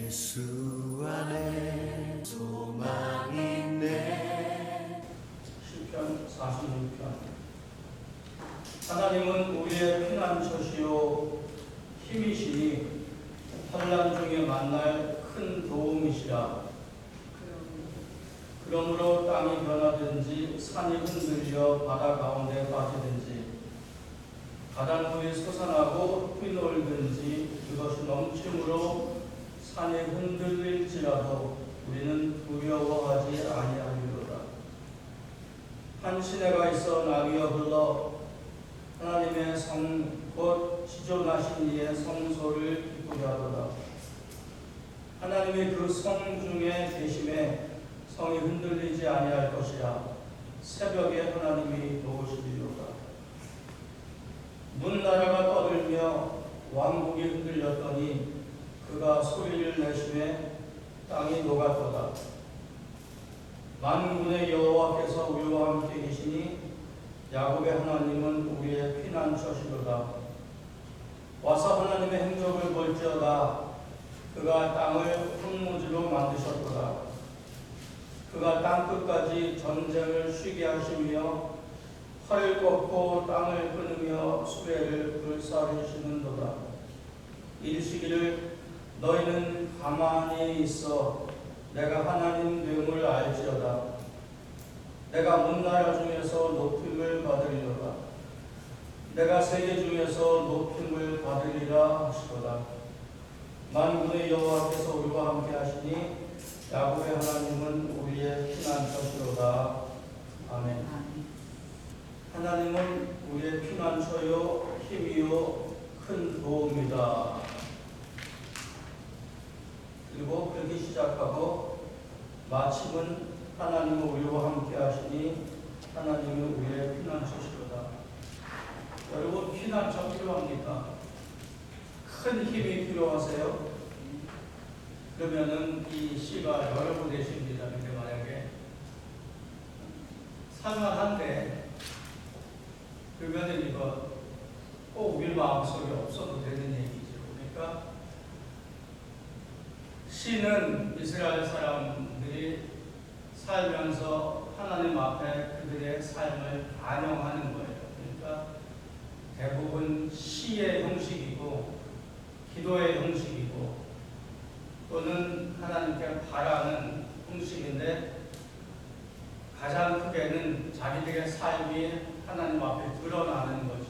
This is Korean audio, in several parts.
예수 안에 소망이 있네. 시편 46편. 하나님은 우리의 피난처시요 힘이시니 환난 중에 만날 큰 도움이시라. 그러므로 땅이 변하든지 산이 흔들려 바다 가운데 빠지든지 바닷물이 솟아나고 휘놀든지 그것이 넘침으로 산이 흔들릴지라도 우리는 두려워하지 아니하리로다. 한 시내가 있어 나귀가 흘러 하나님의 성 곧 지존하신 이의 성소를 기쁘게 하도다. 하나님이 그 성 중에 계심에 성이 흔들리지 아니할 것이라. 새벽에 하나님이 도우시리로다. 문나라가 떠들며 왕국이 흔들렸더니 그가 소리를 내심에 땅이 녹았도다. 만군의 여호와께서 우리와 함께 계시니 야곱의 하나님은 우리의 피난처시로다. 와서 하나님의 행적을 볼지어다. 그가 땅을 흙무지로 만드셨도다. 그가 땅끝까지 전쟁을 쉬게 하시며 활을 꺾고 땅을 끊으며 수레를 불사르시는도다. 이르시기를 너희는 가만히 있어 내가 하나님 됨을 알지어다. 내가 문나라 중에서 높임을 받으리로다. 내가 세계 중에서 높임을 받으리라 하시도다. 만군의 여호와께서 우리와 함께 하시니 야곱의 하나님은 우리의 피난처시로다. 아멘. 하나님은 우리의 피난처요 힘이요 큰 도움이다. 그리고 그렇게 시작하고 마침은 하나님은 우리와 함께 하시니 하나님은 우리의 피난처시로다. 여러분, 피난처 필요합니까? 큰 힘이 필요하세요? 그러면은 이 시가 여러분 되십니다. 근데 만약에 살만한데 그러면은 이거 꼭 우리 마음속에 없어도 되는 얘기죠. 그러니까 시는 이스라엘 사람들이 살면서 하나님 앞에 그들의 삶을 반영하는 거예요. 그러니까 대부분 시의 형식이고 기도의 형식이고 또는 하나님께 바라는 형식인데 가장 크게는 자기들의 삶이 하나님 앞에 드러나는 거죠.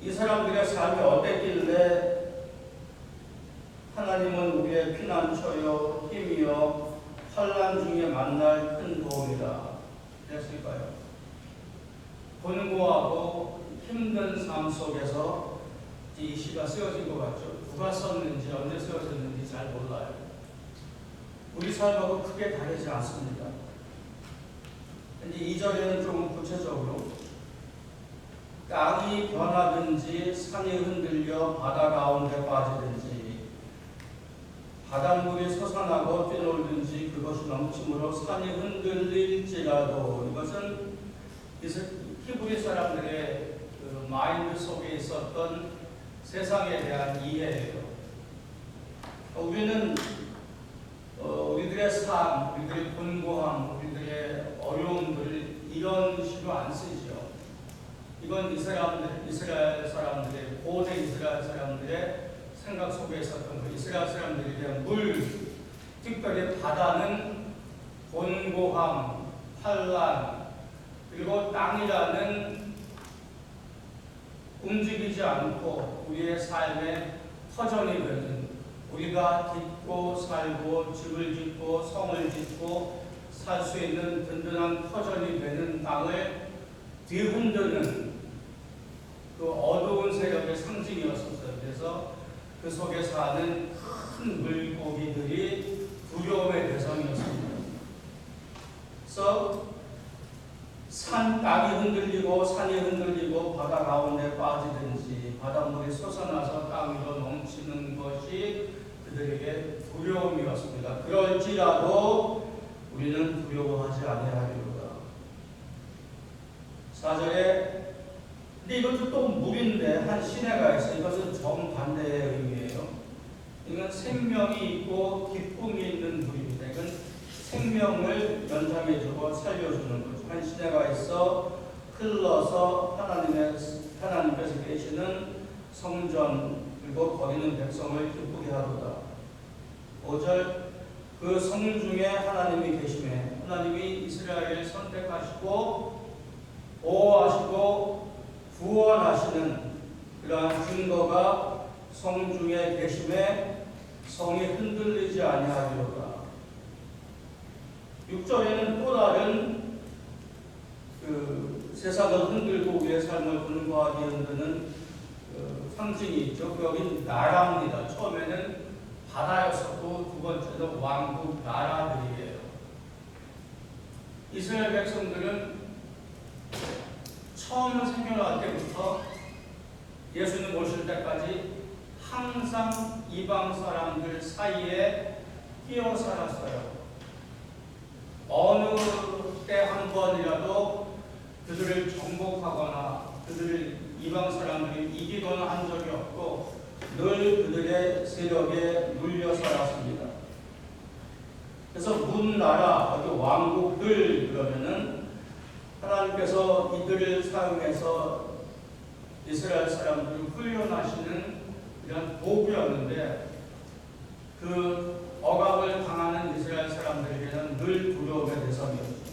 이 사람들의 삶이 어땠길래 하나님은 우리의 피난처요 힘이요 환난 중에 만날 큰 도움이다 그랬을까요? 곤고하고 힘든 삶 속에서 이 시가 쓰여진 것 같죠. 누가 썼는지 언제 쓰여졌는지 잘 몰라요. 우리 삶하고 크게 다르지 않습니다. 근데 2절에는 조금 구체적으로 땅이 변하든지 산이 흔들려 바다 가운데 빠지든지 바닷물이 솟아나고 뛰놀든지 그것이 넘침으로 산이 흔들릴지라도 이것은 히브리 사람들의 그 마인드 속에 있었던 세상에 대한 이해예요. 우리는 우리들의 삶, 우리들의 곤고함, 우리들의 어려움들을 이런 식으로 안 쓰죠. 이건 이스라엘 사람들의 고대 이스라엘 사람들의 생각 속에 있었던 그 이스라엘 사람들에 대한 물, 특별히 바다는 곤고함, 환난, 그리고 땅이라는 움직이지 않고 우리의 삶의 터전이 되는 우리가 짓고 살고 집을 짓고 성을 짓고 살 수 있는 든든한 터전이 되는 땅을 뒤흔드는 그 어두운 세력의 상징이었었어요. 그래서 그 속에 사는 큰 물고기들이 두려움의 대상이었습니다. 그래서 땅이 흔들리고 산이 흔들리고 바다 가운데 빠지든지 바닷물이 솟아나서 땅 위로 넘치는 것이 그들에게 두려움이었습니다. 그럴지라도 우리는 두려워하지 아니하리로다. 4절에 근데 이것도 또 물인데 한 시내가 있어. 이것은 정반대의 의미예요. 이건 생명이 있고 기쁨이 있는 물입니다. 이건 생명을 연장해주고 살려주는 거죠. 한 시대가 있어 흘러서 하나님께서 계시는 성전 그리고 거기는 백성을 기쁘게 하도다. 5절 그 성중에 하나님이 계시매 하나님이 이스라엘을 선택하시고 보호하시고 구원하시는 그러한 증거가 성중에 계심에 성이 흔들리지 아니하리로다. 6절에는 또 다른 그 세상을 흔들고 우리의 삶을 분노하게 흔드는 상징이 있죠. 여긴 나라입니다. 처음에는 바다였었고 두 번째는 왕국 나라들이에요. 이스라엘 백성들은 처음 생겨날 때부터 예수님 오실 때까지 항상 이방 사람들 사이에 끼어 살았어요. 어느 때 한 번이라도 그들을 정복하거나 그들을 이방 사람들이 이기거나 한 적이 없고 늘 그들의 세력에 눌려 살았습니다. 그래서 문나라, 왕국들 그러면은 하나님께서 이들을 사용해서 이스라엘 사람들을 훈련하시는 이런 도구였는데 그 억압을 당하는 이스라엘 사람들에게는 늘 두려움의 대상이었죠.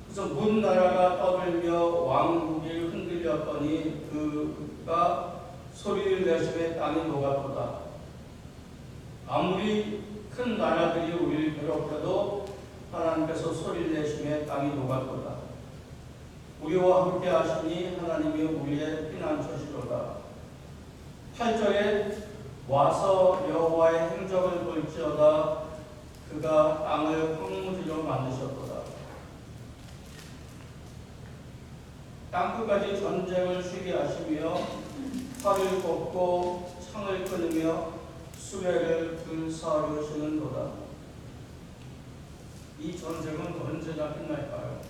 그래서 문나라가 떠들며 왕국이 흔들렸더니 그가 소리를 내시매 땅이 녹았도다. 아무리 큰 나라들이 우리를 괴롭혀도 하나님께서 소리를 내시매 땅이 녹았도다. 우리와 함께 하시니 하나님이 우리의 피난처시로다. 8절에 와서 여호와의 행적을 볼지어다. 그가 땅을 황무지로 만드셨도다. 땅끝까지 전쟁을 쉬게 하시며 활을 꽂고 창을 끊으며 수레를 불사르시는도다. 이 전쟁은 언제나 끝날까요?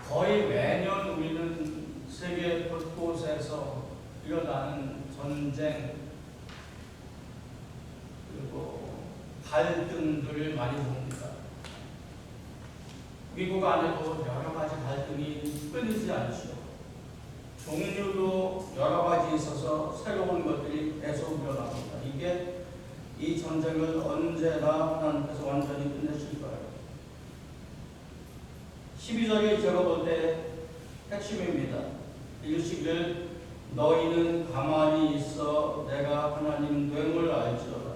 거의 매년 우리는 세계 곳곳에서 일어나는 전쟁 그리고 갈등들을 많이 봅니다. 미국 안에도 여러 가지 갈등이 끊이지 않죠. 종류도 여러 가지 있어서 새로운 것들이 계속 일어납니다. 이게 이 전쟁을 언제나 하나님께서 완전히 끝내실 거예요. 12절에 적어볼 때 핵심입니다. 읽으시기를 너희는 가만히 있어 내가 하나님 됨을 알지어다.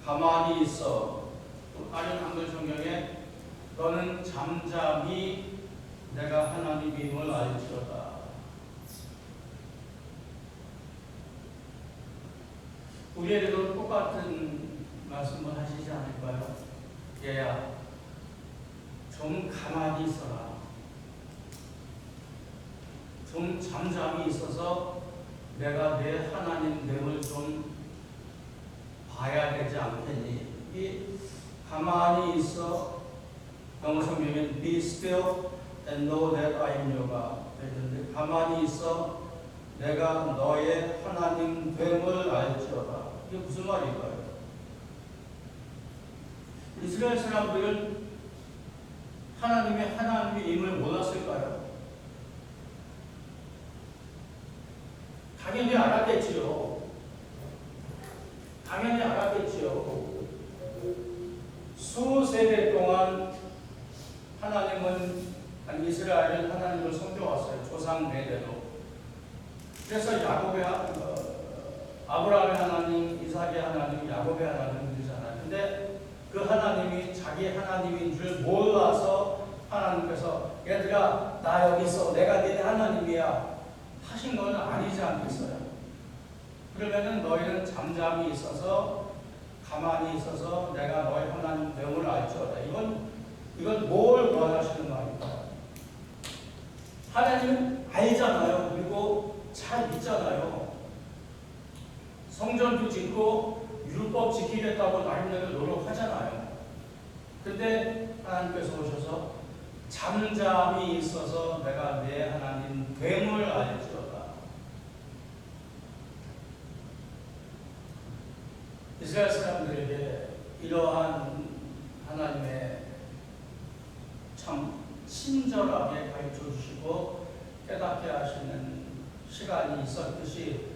가만히 있어. 또 다른 한글 성경에 너는 잠잠히 내가 하나님임을 알지어다. 우리에게도 똑같은 말씀을 하시지 않을까요? 얘야, 좀 가만히 있어라. 좀 잠잠히 있어서 내가 내 하나님 됨을 좀 봐야 되지 않겠니? 이 가만히 있어. 영어 성경에는 be still and know that I am your God. 그랬는데 가만히 있어. 내가 너의 하나님 됨을 알지어다. 이게 무슨 말일까요? 이스라엘 사람들은 하나님의 하나님임을 몰랐을까요? 당연히 알았겠지요. 당연히 알았겠지요. 수세대 동안 하나님은 이스라엘은 하나님을 섬겨왔어요. 조상 대대로. 그래서 야곱의 아브라함의 하나님, 이삭의 하나님, 야곱의 하나님이잖아요. 근데 그 하나님이 자기 하나님인 줄 몰라서 하나님께서 얘들아 나 여기 있어. 내가 너네 하나님이야. 하신 건 아니지 않겠어요? 그러면은 너희는 잠잠히 있어서 가만히 있어서 내가 너희 하나님 됨을 알지어다. 이건 뭘 원하시는 말일까요? 하나님은 알잖아요. 그리고 잘 믿잖아요. 성전도 짓고 율법 지키겠다고 나름대로 노력하잖아요. 근데 하나님께서 오셔서 잠잠히 있어서 내가 내 하나님 됨을 알지어다. 이스라엘 사람들에게 이러한 하나님의 참 친절하게 가르쳐 주시고 깨닫게 하시는 시간이 있었듯이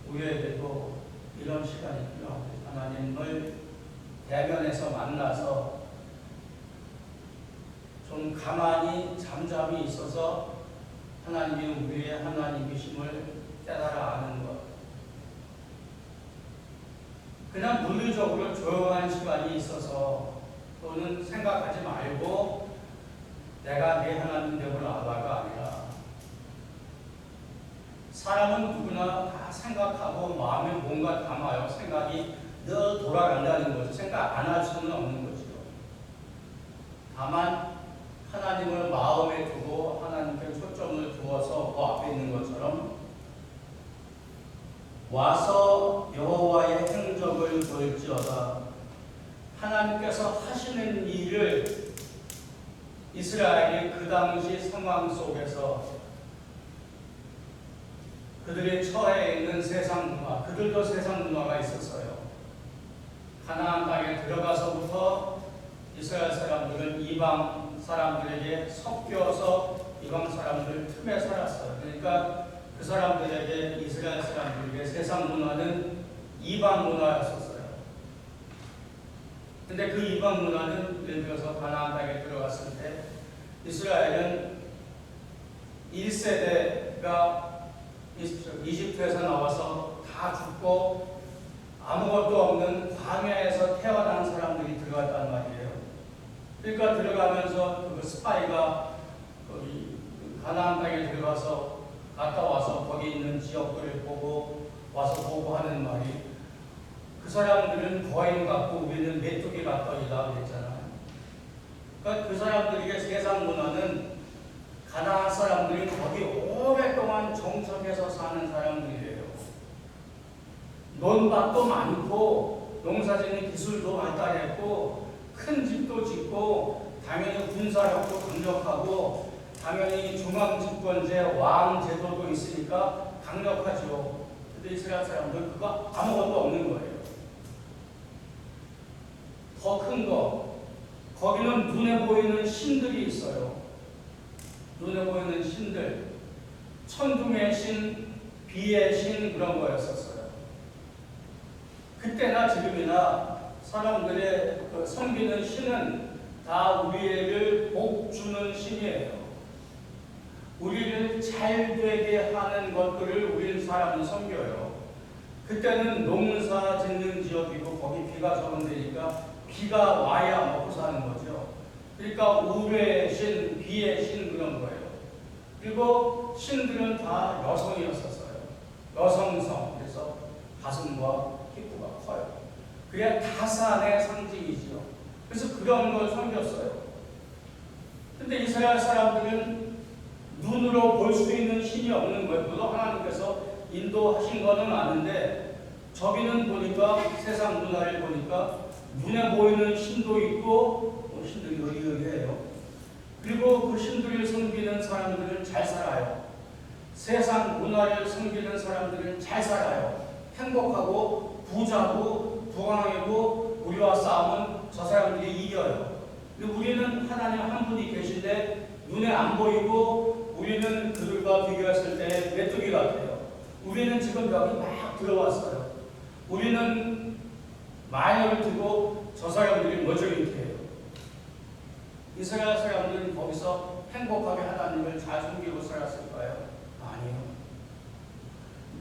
우리에게도 이런 시간이 필요합니다. 하나님을 대면에서 만나서 좀 가만히 잠잠히 있어서 하나님이 우리의 하나님이심을 깨달아 아는 것. 그냥 물리적으로 조용한 시간이 있어서 또는 생각하지 말고 내가 네 하나님 됨을 알아가 아니라 사람은 누구나 다 생각하고 마음에 뭔가 담아요. 생각이 늘 돌아간다는 거죠. 생각 안 할 수는 없는 거죠. 다만 하나님을 마음에 두고 하나님께 초점을 두어서 그 앞에 있는 것처럼 와서 여호와의 행적을 볼지어다. 하나님께서 하시는 일을 이스라엘이 그 당시 상황 속에서 그들의 처해 있는 세상 문화, 그들도 세상 문화가 있었어요. 가나안 땅에 들어가서부터 이스라엘 사람들은 이방 사람들에게 섞여서 이방 사람들 틈에 살았어요. 그러니까 그 사람들에게, 이스라엘 사람들에게 세상 문화는 이방 문화였었어요. 근데 그 이방 문화는 예를 들어서 가나안 땅에 들어갔을 때 이스라엘은 1세대가 이집트에서 나와서 다 죽고 아무것도 없는 광야에서 태어난 사람들이 들어갔단 말이에요. 그러니까 들어가면서 그 스파이가 거기 가나안 땅에 들어가서 갔다 와서 거기 있는 지역들을 보고 와서 보고 하는 말이 그 사람들은 거인 같고 우리는 메뚜기 같더이다 그랬잖아요. 그러니까 그 사람들에게 세상 문화는 가나안 사람들이 거기 오랫동안 정착해서 사는 사람들이에요. 논밭도 많고 농사짓는 기술도 발달했고 큰 집도 짓고 당연히 군사력도 강력하고 당연히 중앙집권제 왕 제도도 있으니까 강력하죠. 근데 이스라엘 사람들 그거 아무것도 없는 거예요. 더 큰 거, 거기는 눈에 보이는 신들이 있어요. 눈에 보이는 신들, 천둥의 신, 비의 신 그런 거였었어요. 그때나 지금이나 사람들의 섬기는 신은 다 우리를 복 주는 신이에요. 우리를 잘 되게 하는 것들을 우리는 사람은 섬겨요. 그때는 농사 짓는 지역이고 거기 비가 적은 데니까 비가 와야 먹고 사는 거죠. 그러니까 우레의 신, 비의 신 그런 거예요. 그리고 신들은 다 여성이었었어요. 여성성. 그래서 가슴과 피부가 커요. 그게 다산의 상징이지요. 그래서 그런 걸 섬겼어요. 근데 이스라엘 사람들은 눈으로 볼 수 있는 신이 없는 거예요. 물론 하나님께서 인도하신 거는 아는데 저기는 보니까 세상 문화를 보니까 눈에 보이는 신도 있고 신들이 의외해요. 그리고 그 신들을 섬기는 사람들은 잘 살아요. 세상 문화를 섬기는 사람들은 잘 살아요. 행복하고 부자고 부강하고 우리와 싸우면 저 사람들이 이겨요. 근데 우리는 하나님 한 분이 계신데 눈에 안 보이고 우리는 그들과 비교했을 때 메뚜기 같아요. 우리는 지금 여기 막 들어왔어요. 우리는 마녀를 두고 저 사람들이 머저리해요. 이스라엘 사람들은 거기서 행복하게 하나님을 잘 섬기고 살았을까요? 아니요.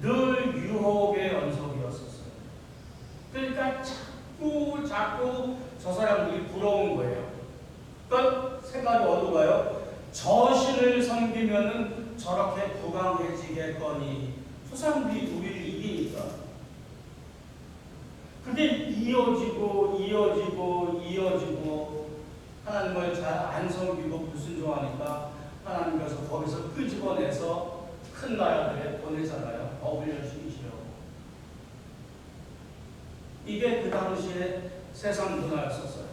늘 유혹의 연속이었었어요. 그러니까 자꾸 저 사람들이 부러운 거예요. 그러니까 생각이 어디로 가요? 저 신을 섬기면은 저렇게 부강해지겠거니 저 사람들이 우리를 이기니까 그게 이어지고 하나님을 잘 안 섬기고 불순종하니까 하나님께서 거기서 끄집어내서 큰 나라들에 보내잖아요. 어울려 죽이시려고. 이게 그 당시에 세상 문화였었어요.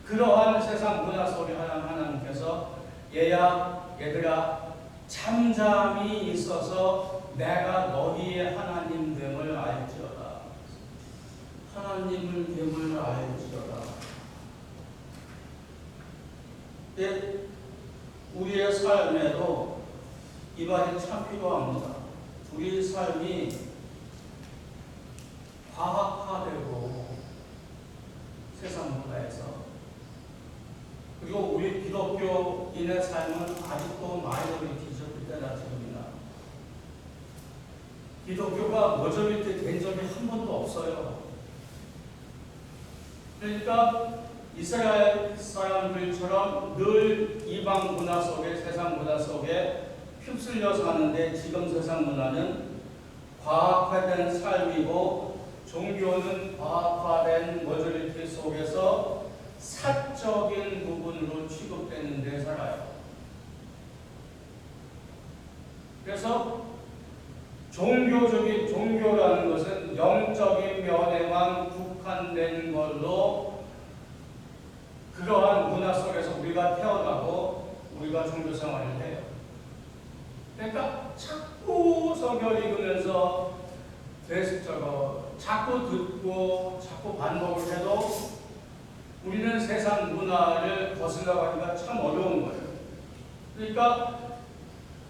그러한 세상 문화 속에 하나님께서 얘들아 잠잠히 있어서 내가 너희의 하나님 됨을 알지어다. 하나님을 우리의 삶에도 이 말이 참 필요합니다. 우리 삶이 과학화되고 세상 문화에서, 그리고 우리 기독교인의 삶은 아직도 마이너리티죠. 그때나 지금이나 기독교가 머저리티 된 적이 한 번도 없어요. 그러니까 이스라엘 사람들처럼 늘 이방 문화 속에, 세상 문화 속에 휩쓸려 사는데, 지금 세상 문화는 과학화된 삶이고 종교는 과학화된 머저리티 속에서 사적인 부분으로 취급되는 데 살아요. 그래서 종교라는 것은 영적인 면에만 국한된 걸로, 그러한 문화 속에서 우리가 태어나고 우리가 종교 생활을 해요. 그러니까 자꾸 성경 읽으면서 자꾸 듣고 자꾸 반복을 해도 우리는 세상 문화를 거슬러가기가 참 어려운 거예요. 그러니까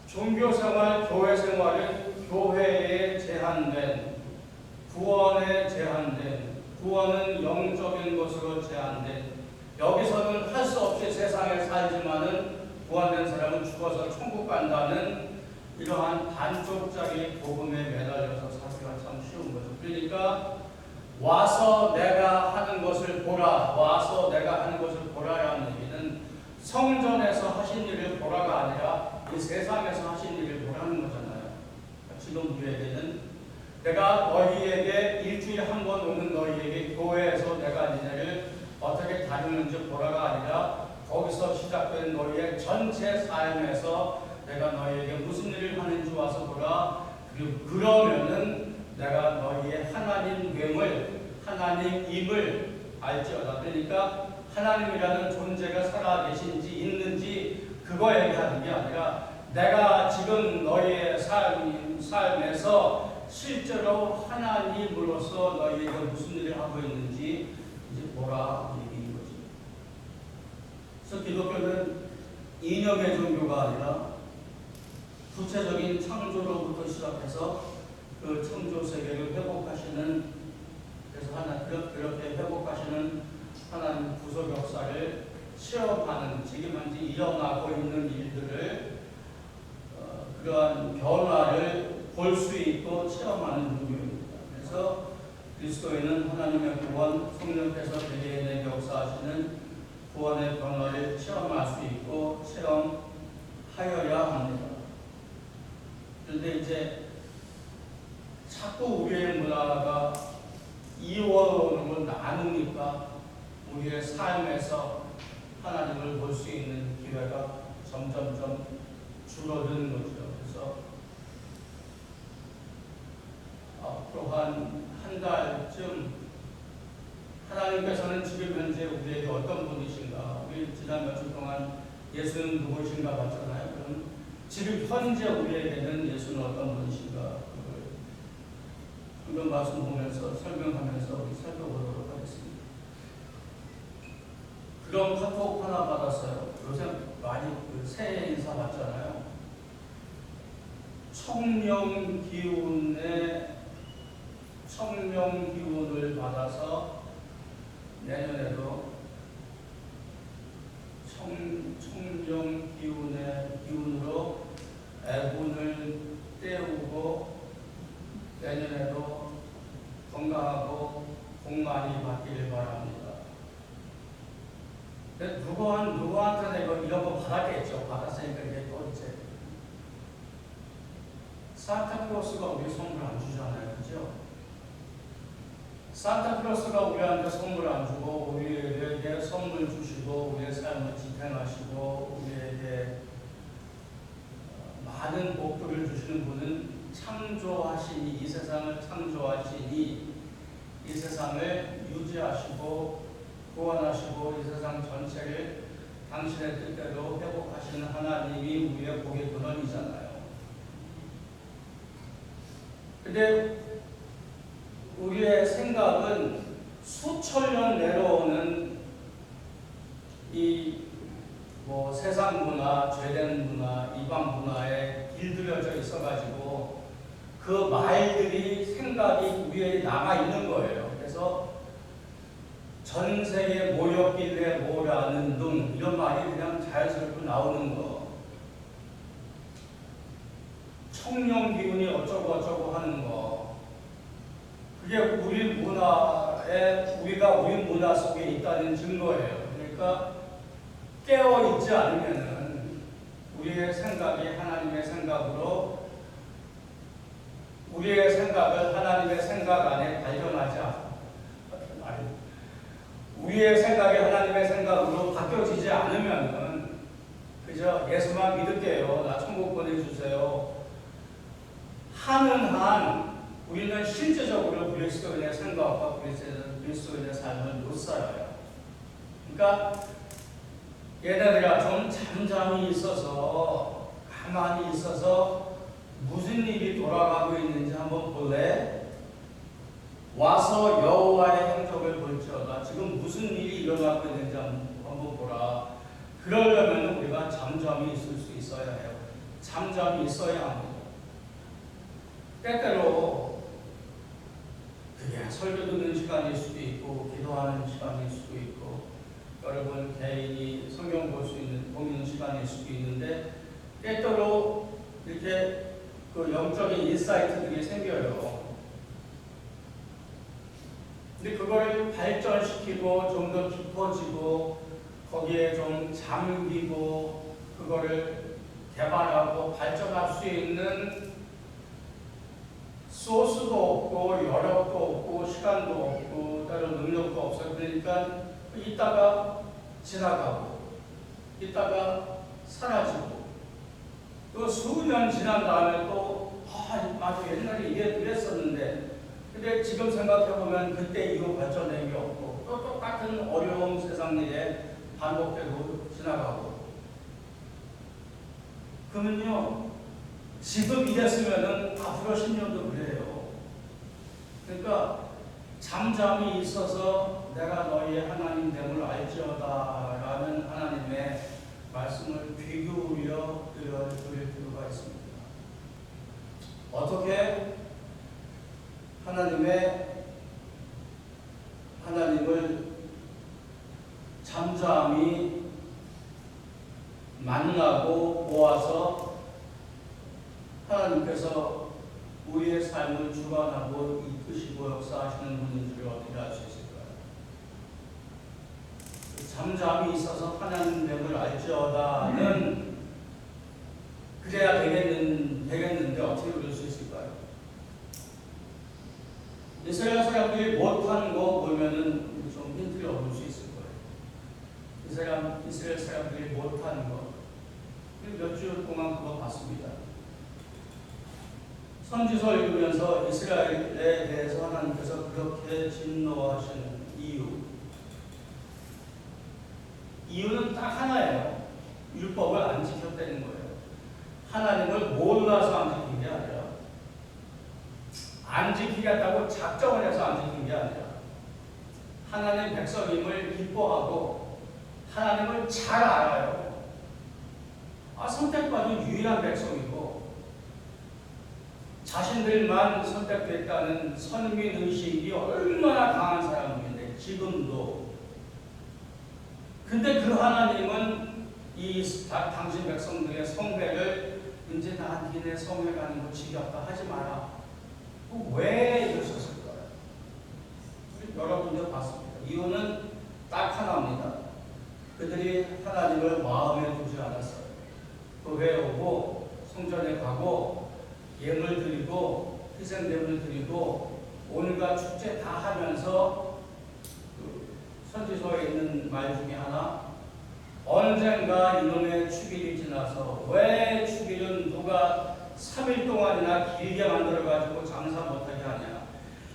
종교 생활, 교회 생활은 교회에 제한된, 구원에 제한된, 구원은 영적인 것으로 제한된, 여기서는 할 수 없이 세상에 살지만은 구원된 사람은 죽어서 천국 간다는 이러한 반쪽짜리 복음에 매달려서 살기가 참 쉬운 거죠. 그러니까 와서 내가 하는 것을 보라, 와서 내가 하는 것을 보라라는 얘기는 성전에서 하신 일을 보라가 아니라 이 세상에서 하신 일을 보라는 거잖아요. 지금 우리에게는 내가 너희에게 일주일에 한 번 오는 너희에게 교회에서 내가 니네를 어떻게 다루는지 보라가 아니라, 거기서 시작된 너희의 전체 삶에서 내가 너희에게 무슨 일을 하는지 와서 보라. 그리고 그러면은 내가 너희의 하나님임을 알지어다. 그러니까 하나님이라는 존재가 살아계신지 있는지 그거 얘기하는 게 아니라, 내가 지금 너희의 삶에서 실제로 하나님으로서 너희에게 무슨 일을 하고 있는지 이제 보라 얘기인 거지. 그래서 기독교는 이념의 종교가 아니라 구체적인 창조로부터 시작해서 그 창조 세계를 회복하시는, 그래서 그렇게 회복하시는 하나님 구속 역사를 체험하는, 지금 현재 일어나고 있는 일들을 그러한 변화를 볼 수 있고 체험하는 종교입니다. 그래서 그리스도인은 하나님의 구원, 성령께서 개개인에게 역사하시는 구원의 변화를 체험할 수 있고 체험하여야 합니다. 그런데 이제 자꾸 우리의 문화가 이원으로 나누니까 우리의 삶에서 하나님을 볼 수 있는 기회가 점점점 줄어드는 거죠. 그래서 앞으로 한 달쯤 하나님께서는 지금 현재 우리에게 어떤 분이신가, 우리 지난 며칠 동안 예수는 누구신가 봤잖아요. 그럼 지금 현재 우리에게는 예수는 어떤 분이신가, 그걸 말씀 보면서 설명하면서 우리 살펴보도록 하겠습니다. 그런 카톡 하나 받았어요. 요새 많이 새해 인사 받잖아요. 청명 기운을 받아서 내년에도 청명 기운으로 애군을 때우고 내년에도 건강하고 복 많이 받기를 바랍니다. 누구한테는 이런 거 받았겠죠. 받았으니까 이게 또 이제 산타클로스가 우리 선물 안 주잖아요. 그죠? 산타클로스가 우리한테 선물 안 주고 우리에게 선물 주시고 우리의 삶을 지탱하시고 우리에게 많은 복들을 주시는 분은 창조하시니, 이 세상을 창조하시니 이 세상을 유지하시고 구원하시고 이 세상 전체를 당신의 뜻대로 회복하시는 하나님이 우리의 복의 근원이잖아요. 근데 우리의 생각은 수천 년 내려오는 이 뭐 세상 문화, 죄된 문화, 이방 문화에 길들여져 있어가지고 그 말들이 생각이 우리에 남아 있는 거예요. 그래서 전 세계 모였길래 뭐라는 등 이런 말이 그냥 자연스럽게 나오는 거. 청년 기운이 어쩌고 어쩌고 하는 거. 그게 우리 문화에 우리가 우리 문화 속에 있다는 증거예요. 그러니까 깨어 있지 않으면은 우리의 생각이 하나님의 생각으로 우리의 생각을 하나님의 생각 안에 발견하지 않고 우리의 생각이 하나님의 생각으로 바뀌어지지 않으면은 그저 예수만 믿을게요. 나 천국 보내주세요. 하는 한 우리는 실제적으로 그리스도인의 생각과 그리스도인의 삶을 못 살아요. 그러니까 얘네들아 좀 잠잠히 있어서 가만히 있어서 무슨 일이 돌아가고 있는지 한번 볼래? 와서 여호와의 행적을 볼지어다. 지금 무슨 일이 일어나고 있는지 한번 보라. 그러려면 우리가 잠잠히 있을 수 있어야 해요. 잠잠히 있어야 합니다. 때때로 그게 설교 듣는 시간일 수도 있고 기도하는 시간일 수도 있고 여러분 개인이 성경 볼 수 있는 보는 시간일 수도 있는데 때때로 이렇게 그 영적인 인사이트들이 생겨요. 근데 그걸 발전시키고 좀 더 깊어지고 거기에 좀 잠기고 그거를 개발하고 발전할 수 있는 소스도 없고 여력도 없고 시간도 없고 때로 능력도 없어요. 그러니까 있다가 지나가고 있다가 사라지고 또 수년 지난 다음에 또 맞아 옛날에 이랬었는데 근데 지금 생각해보면 그때 이후 발전된 게 없고 또 똑같은 어려운 세상 일에 반복되고 지나가고 그러면요 지금 이랬으면은 앞으로 10년도 그래요. 그러니까 잠잠히 있어서 내가 너희의 하나님 됨을 알지어다 라는 하나님의 말씀을 귀 기울여 들을 필요가 있습니다. 어떻게 하나님을 잠잠히 만나고 모아서 하나님께서 우리의 삶을 주관하고 이끄시고 역사하시는 분인지를 어떻게 알 수 있을까요? 잠잠히 있어서 하나님 됨을 알지어다는 그래야 되겠는데 어떻게 그럴 수 있을까요? 이스라엘 사람들이 못한 거 보면은 좀 힌트를 얻을 수 있을 거예요. 이스라엘 사람들이 못한 거. 몇 주 동안 그거 봤습니다. 선지서 읽으면서 이스라엘에 대해서 하나님께서 그렇게 진노하시는 이유는 딱 하나예요. 율법을 안 지켰다는 거예요. 하나님을 몰라서 안 지킨 게 아니라 안 지키겠다고 작정을 해서 안 지킨 게 아니라 하나님 백성임을 기뻐하고 하나님을 잘 알아요. 선택받은 유일한 백성이고 자신들만 선택됐다는 선민의식이 얼마나 강한 사람인데 지금도. 근데 그 하나님은 당신 백성들의 성회를 이제 나 니네 성회 가는 거 지겹다 하지 마라. 왜 이러셨을까요? 여러분들 봤습니다. 이유는 딱 하나입니다. 그들이 하나님을 마음에 두지 않았어요. 교회에 오고 성전에 가고 예물 드리고 희생제물 드리고 온갖 축제 다 하면서 선지서에 있는 말 중에 하나 언젠가 이놈의 축일이 지나서 왜 축일은 누가 3일 동안이나 길게 만들어가지고 장사 못하게 하냐.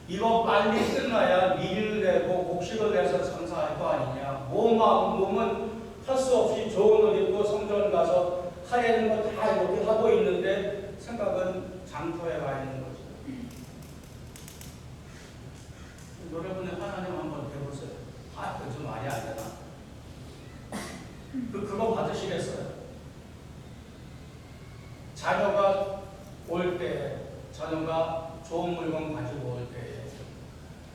이거 빨리 끝나야 밀을 내고 곡식을 내서 장사할 거 아니냐. 몸은 할 수 없이 좋은 옷 입고 성전 가서 하려는 거 다 이렇게 하고 있는데 생각은 장터에 가 있는 거죠. 여러분의 하나님 한번 해보세요. 그거 말이 안 되나? 그거 받을 받으시겠어요? 자녀가 올 때, 자녀가 좋은 물건 가지고 올 때에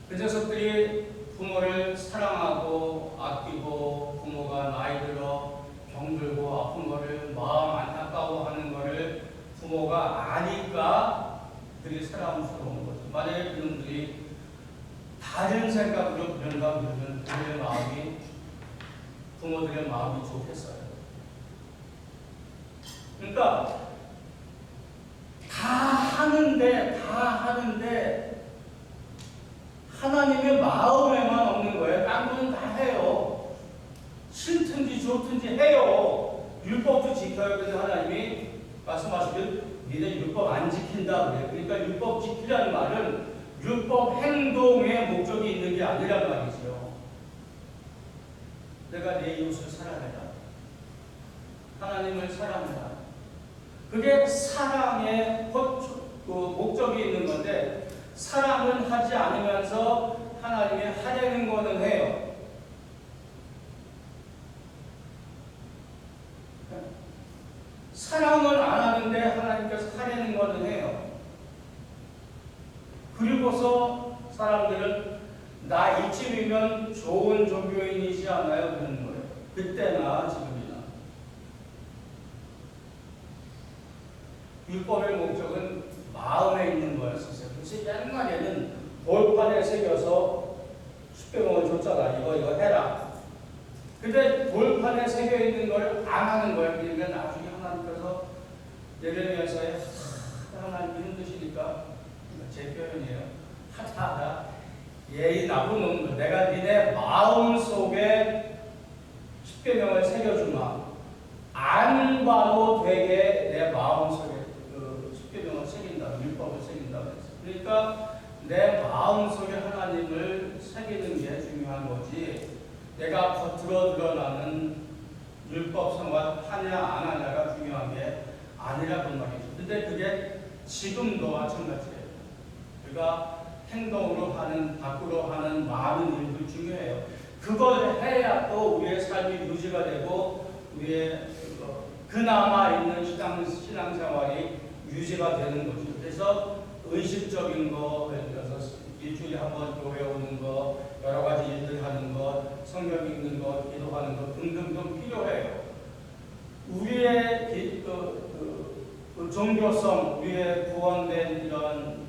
그 녀석들이 부모를 사랑하고 아끼고 부모가 나이 들어 병들고 아픈 거를 마음 안타까워하는 거를 부모가 아니까 그들이 사랑스러운 거죠. 만약에 그놈들이 다른 생각으로 그런가 그러면 그들의 마음이, 부모들의 마음이 좋겠어요. 그러니까 다 하는데 하나님의 마음에만 없는 거예요. 딴 거는 다 해요. 싫든지 좋든지 해요. 율법도 지켜요. 그래서 하나님이 말씀하시길 니네 율법 안 지킨다 그래요. 그러니까 율법 지키라는 말은 율법 행동의 목적이 있는 게 아니란 말이죠. 내가 내 이웃을 사랑해라. 하나님을 사랑해라. 그게 사랑의 목적이 있는 건데, 사랑은 하지 않으면서 하나님이 하려는 거는 해요. 사랑은 안 하는데 하나님께서 하려는 거는 해요. 그리고서 사람들은 나 이쯤이면 좋은 종교인이지 않나요? 그러는 거예요. 그때나 지금이나. 율법의 목적은 마음에 있는 거였었어요. 그래서 옛날에는 돌판에 새겨서 십계명을 줬잖아. 이거 해라. 근데 돌판에 새겨 있는 걸 안 하는 거예요. 그러니까 나중에 하나님께서 예레미야서에 하나님이 힘드시니까, 제 표현이에요. 하다 얘 나쁜 놈들, 내가 니네 마음 속에 십계명을 새겨주마. 안 봐도 되게 내 마음 속에 십계명을 새긴다, 율법을 새긴다 그랬어요. 그러니까 내 마음 속에 하나님을 새기는 게 중요한 거지, 내가 겉으로 드러나는 율법 생활 하냐 안 하냐가 중요한 게 아니라는 말이죠. 근데 그게 지금도 마찬가지예요. 그러니까 행동으로 하는, 밖으로 하는 많은 일들 중요해요. 그걸 해야 또 우리의 삶이 유지가 되고 우리의 그나마 있는 신앙생활이 유지가 되는 거죠. 그래서 의식적인 거, 예를 들어서 일주일에 한 번 교회 오는 거, 여러 가지 일들 하는 것, 성경 읽는 것, 기도하는 것 등등등 필요해요. 우리의 종교성, 우리의 구원된 이런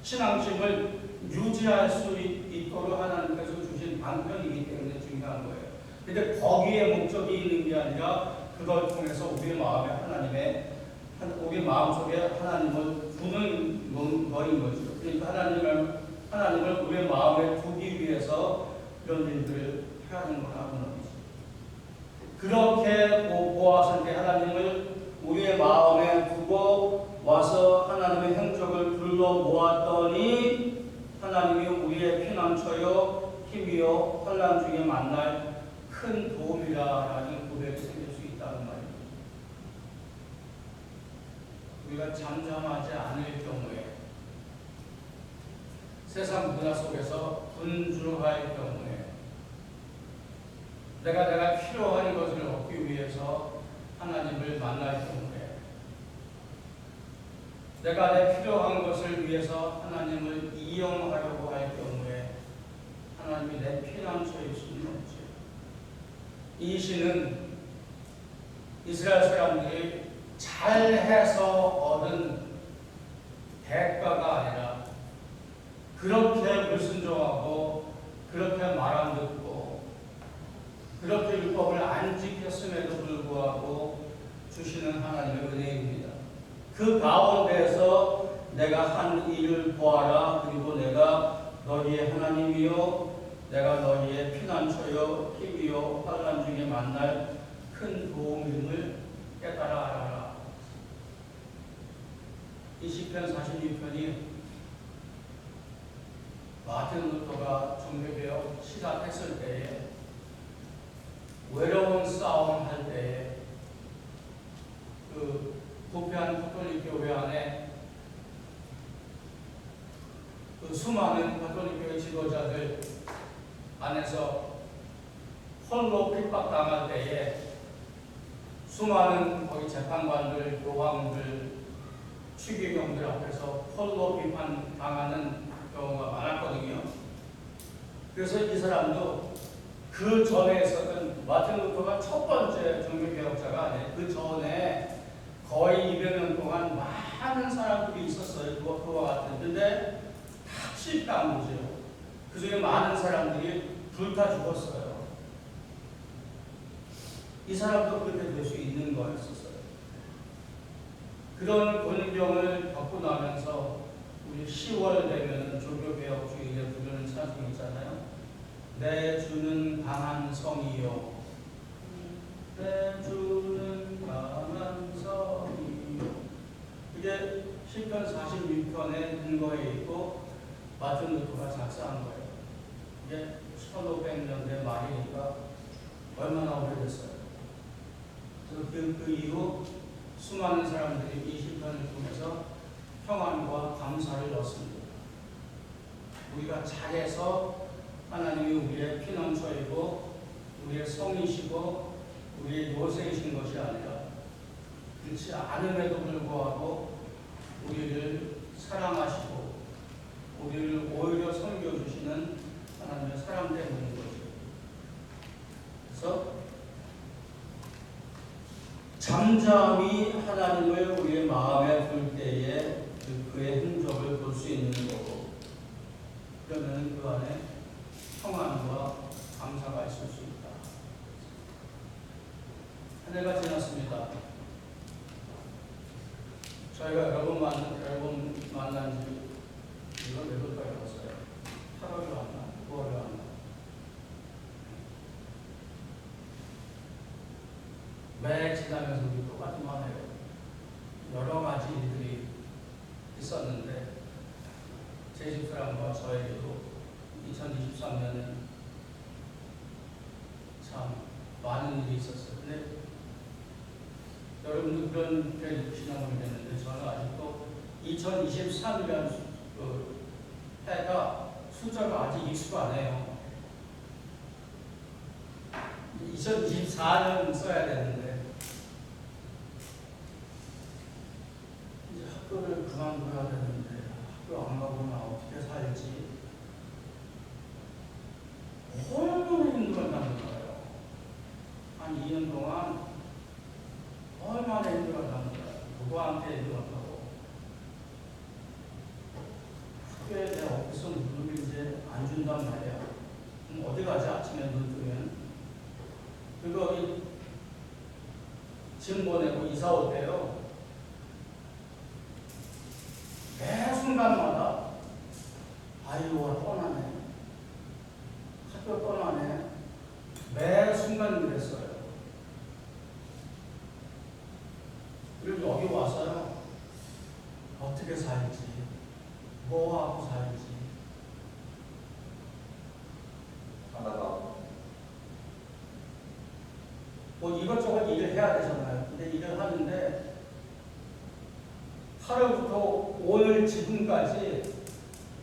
신앙심을 유지할 수 있도록 하나님께서 주신 방편이기 때문에 중요한 거예요. 근데 거기에 목적이 있는 게 아니라 그걸 통해서 우리 마음에 우리 마음속에 하나님을 두는 거인 거죠. 그러니까 하나님을 우리 마음에 두기 위해서 이런 일들을 하는구나 하는 거죠. 그렇게 보았을 때 하나님을 우리의 마음에 두고 와서 하나님의 행적을 불러 모았더니 하나님이 우리의 피난처요 힘이요 환난 중에 만날 큰 도움이라는 고백이 생길 수 있다는 말입니다. 우리가 잠잠하지 않을 경우에, 세상 문화 속에서 분주할 경우에, 내가 필요한 것을 얻기 위해서 하나님을 만날 경우에, 내가 내 필요한 것을 위해서 하나님을 이용하려고 할 경우에 하나님이 내 피난처일 수는 없죠. 이 시는 이스라엘 사람들이 잘해서 얻은 대가가 아니라 그렇게 불순종하고 그렇게 말 안 듣고 그렇게 율법을 안 지켰음에도 불구하고 주시는 하나님의 은혜입니다. 그 가운데서 내가 한 일을 보아라. 그리고 내가 너희의 하나님이요 내가 너희의 피난처요 힘이요 환난 중에 만날 큰 도움임을 깨달아 알아라. 이 시편 46편이 마틴 루터가 종교개혁 시작했을 때에, 외로운 싸움 할 때에 그 부패한 가톨릭 교회 안에 그 수많은 가톨릭 교회 지도자들 안에서 홀로 핍박당할 때에 수많은 거기 재판관들, 교황들, 추기경들 앞에서 홀로 비판당하는 경우가 많았거든요. 그래서 이 사람도 그 전에 있었던 마틴 루터가 첫 번째 종교개혁자가 아니에요. 그 전에 거의 200년 동안 많은 사람들이 있었어요. 그와 같은. 근데 다 실패한 거죠. 그 중에 많은 사람들이 불타 죽었어요. 이 사람도 그렇게 될 수 있는 거였었어요. 그런 권병을 겪고 나면서 우리 10월 되면 종교개혁주의에 부르는 찬송이 있잖아요. 내 주는 강한 성이요, 내 주는 강한 성이요. 이게 시편 46편의 근거에 있고 마틴 루터가 작사한 거예요. 이게 1500년대 말이니까 얼마나 오래됐어요. 그래서 그 이후 수많은 사람들이 이 시편을 통해서 평안과 감사를 얻습니다. 우리가 잘해서 하나님이 우리의 피난처이고 우리의 성이시고 우리의 요새이신 것이 아니라 그렇지 않음에도 불구하고 우리를 사랑하시고 우리를 오히려 섬겨주시는 하나님의 사랑 때문인 거죠. 그래서 잠잠히 하나님을 우리의 마음에 둘 때에 그의 흔적을 볼 수 있는 거고, 그러면 그 안에 평안과 감사가 있을 수 있다. 한 해가 지났습니다. 저희가 여러분 만난 지 이거 몇 월까지 왔어요? 8월에 왔나? 9월에 왔나? 매 지나면서 우리 똑같은 말 해요. 여러 가지 일들이 있었는데 제 집사람과 저에게도 2023년은 참 많은 일이 있었어요. 근데 여러분도 그런 게 느끼시나 모르겠는데 저는 아직도 2023년 그 해가 숫자가 아직 익숙 안 해요. 2024년 써야 되는데 이제 학교를 그만둬야 되는데 학교 안 가보면 어떻게 살지 얼마나 힘들었다는 거예요. 한 2년 동안 얼마나 힘들었다는 거예요. 누구한테 힘들었다고. 학교에 내 어디서 물을 이제 안 준단 말이야. 그럼 어디 가지 아침에 눈 뜨면. 그리고 짐 보내고 이사 올 때요. 매 순간마다 아이고가 떠나네. 학교 떠나네. 매 순간 그랬어요. 그리고 여기 와서요. 어떻게 살지? 뭐 하고 살지? 하다가 뭐 이것저것 일을 해야 되잖아요. 근데 일을 하는데 하루부터 오늘 지금까지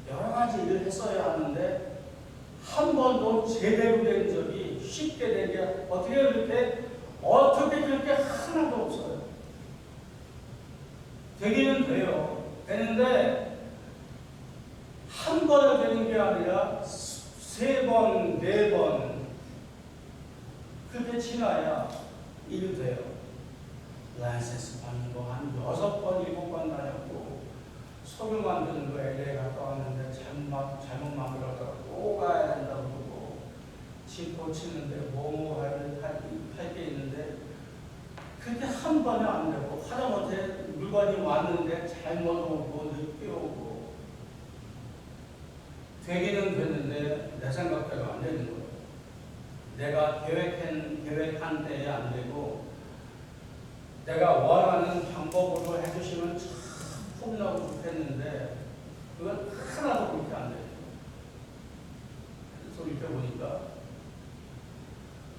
여러 가지 일을 했어야 하는데 한 번도 제대로 된 적이 쉽게 된 게 어떻게 그렇게 하나도 없어요. 되기는 돼요. 되는데 한 번에 되는 게 아니라 3번, 4번 그렇게 지나야 일이 돼요. 라이센스 받는 거 한 6번, 7번 다녔고 석유 만드는 거 LA 갔다 왔는데 잘못 만들었다가 또 가야 된다고 그러고 집 고치는데 뭐 할 게 있는데 그렇게 한 번에 안 되고 하다못해 물건이 왔는데 잘못 오고 늦게 오고 되기는 됐는데 내 생각대로 안 되는 거예요. 내가 계획한 때에 안 되고 내가 원하는 방법으로 해주시면 참 폼나고 좋겠는데 그건 하나도 그렇게 안 돼요. 그래서 이렇게 보니까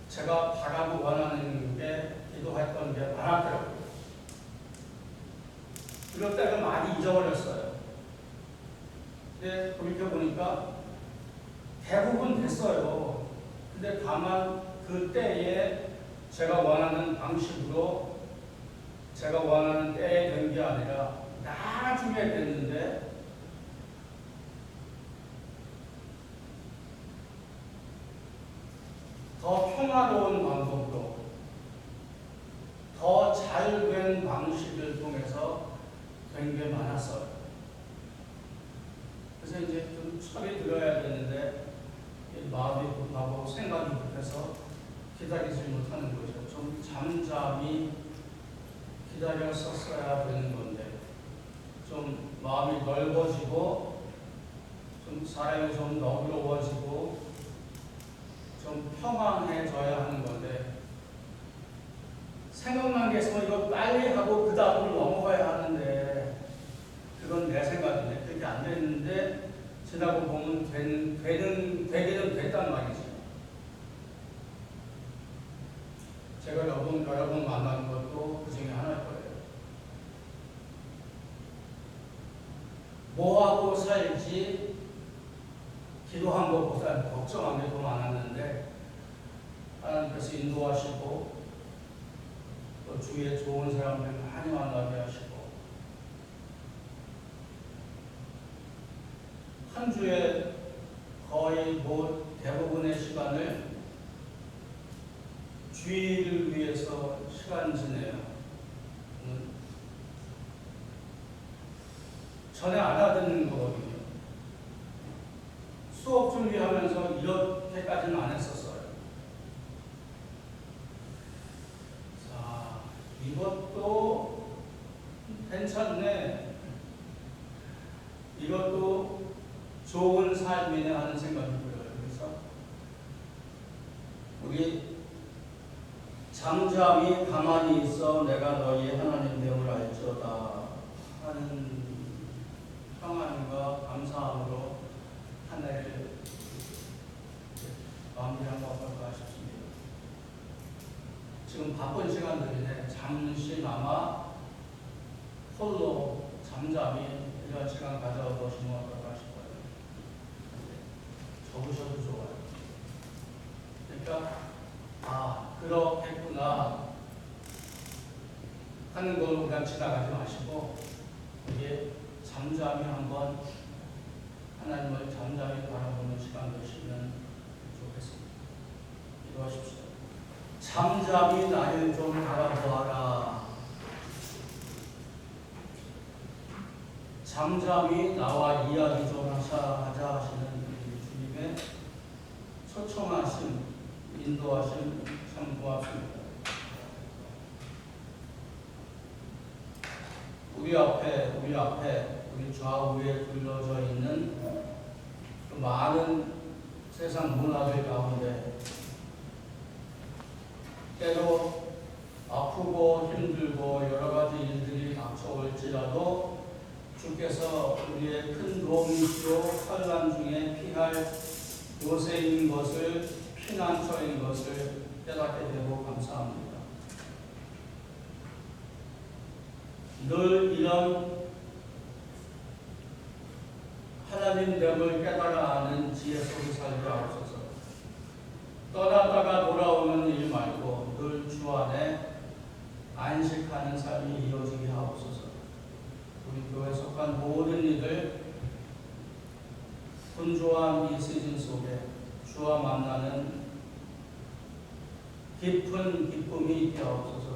제가 바라고 원하는 게 기도했던 게 많았더라고요. 그럴 때가 많이 잊어버렸어요. 근데 돌이켜 보니까 대부분 됐어요. 근데 다만 그 그때에 제가 원하는 방식으로 제가 원하는 때에 된 게 아니라 나중에 됐는데 더 평화로운 방법으로 더 잘 된 방식을 통해서 된 게 많았어요. 그래서 이제 좀 철이 들어야 되는데 마음이 급하고 생각이 급해서 기다리지 못하는 거죠. 좀 잠잠히 기다렸었어야 되는 건데 좀 마음이 넓어지고 좀 사람이 좀 너그러워지고 좀 평안해져야 하는 건데 생각난 게 있으면 이거 빨리 하고 그 다음으로 넘어가야 하는데 그건 내 생각인데 그렇게 안 됐는데 지나고 보면 되기는 됐단 말이죠. 제가 여러 번 만나는 것도 그 중에 하나일 거예요. 뭐하고 살지 기도한 것보다 걱정한 게 더 많았는데 하나님께서 인도하시고 또 주위에 좋은 사람들 많이 만나게 하시고 한 주에 거의 대부분의 시간을 주의를 위해서 시간 지내요. 전에 알아듣는 거거든요. 수업 준비하면서 이렇게까지는 안 했었어요. 자, 이것도 괜찮네. 이것도 좋은 삶이네 하는 생각이 들어요. 그래서 우리 잠잠히 가만히 있어 내가 너희 하나님 됨을 알지어다 하는 평안과 감사함으로 한 해를 마무리한 것 어떨까 싶습니다. 지금 바쁜 시간들인데 잠시나마 홀로 잠잠히 이런 시간 가져보시면 어떨까 싶어요. 적으셔도 좋아요. 그러니까 그렇겠구나 하는 걸로 그냥 지나가지 마시고 이게 잠잠히 한번 하나님을 잠잠히 바라보는 시간 되시면 좋겠습니다. 기도하십시오. 잠잠히 나를 좀 바라보아라. 잠잠히 나와 이야기 좀 하자 하시는 주님의 초청하심, 인도하심 참 고맙습니다. 우리 앞에 우리 좌우에 둘러져 있는 그 많은 세상 문화들 가운데 때로 아프고 힘들고 여러 가지 일들이 닥쳐올지라도 주께서 우리의 큰 도움이시오 환난 중에 피할 요새인 것을 피난처인 것을 깨닫게 되고 감사합니다. 늘 이런 하나님 됨을 깨달아 아는 지혜 속에 살게 하옵소서. 떠났다가 돌아오는 일 말고 늘 주 안에 안식하는 삶이 이어지게 하옵소서. 우리 교회에 속한 모든 이들 분주한 이 시즌 속에 주와 만나는 깊은 기쁨이 있게 하옵소서.